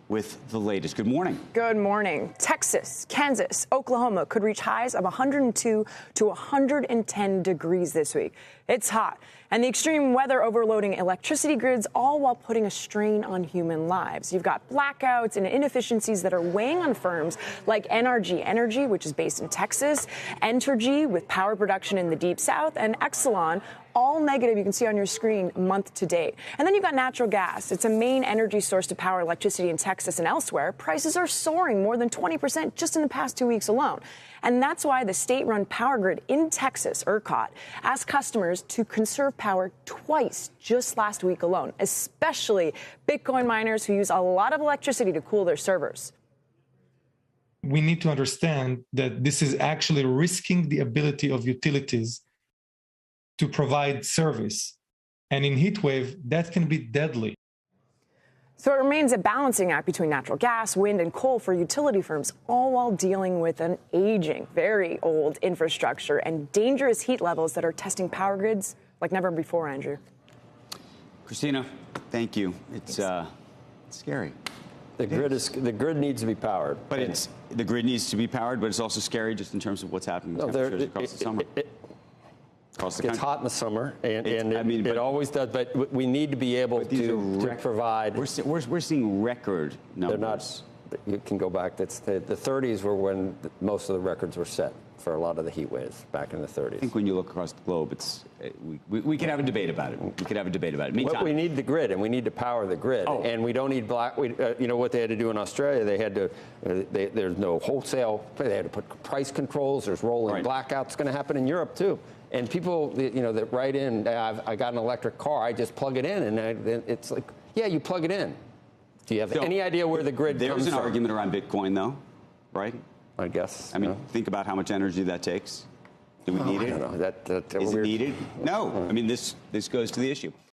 with the latest. Good morning. Good morning. Texas, Kansas, Oklahoma could reach highs of 102 to 110 degrees this week. It's hot, and the extreme weather overloading electricity grids, all while putting a strain on human lives. You've got blackouts and inefficiencies that are weighing on firms like NRG Energy, which is based in Texas, Entergy with power production in the Deep South, and Exelon, all negative, you can see on your screen, month to date. And then you've got natural gas. It's a main energy source to power electricity in Texas and elsewhere. Prices are soaring more than 20% just in the past 2 weeks alone. And that's why the state-run power grid in Texas, ERCOT, asked customers to conserve power twice just last week alone, especially Bitcoin miners who use a lot of electricity to cool their servers. We need to understand that this is actually risking the ability of utilities to provide service. And in heat wave, that can be deadly. So it remains a balancing act between natural gas, wind, and coal for utility firms, all while dealing with an aging, very old infrastructure and dangerous heat levels that are testing power grids like never before, Andrew. Christina, thank you. It's scary. The grid needs to be powered. But the grid needs to be powered, but it's also scary just in terms of what's happening with temperatures across the summer. It's hot in the summer, and it always does. But we need to be able to provide. We're seeing record numbers. They're not. You can go back. The 30s were when most of the records were set for a lot of the heat waves back in the 30s. I think when you look across the globe, we can have a debate about it. We could have a debate about it. Meantime, we need the grid, and we need to power the grid, and we don't need you know what they had to do in Australia? They had to. There's no wholesale. They had to put price controls. There's rolling blackouts going to happen in Europe too. And people, that write in, I got an electric car, I just plug it in, and it's like, yeah, you plug it in. Do you have any idea where the grid comes from? There's an argument around Bitcoin, though, right? I guess. I mean, think about how much energy that takes. Do we need it? I don't know. Is it needed? No. I mean, this goes to the issue.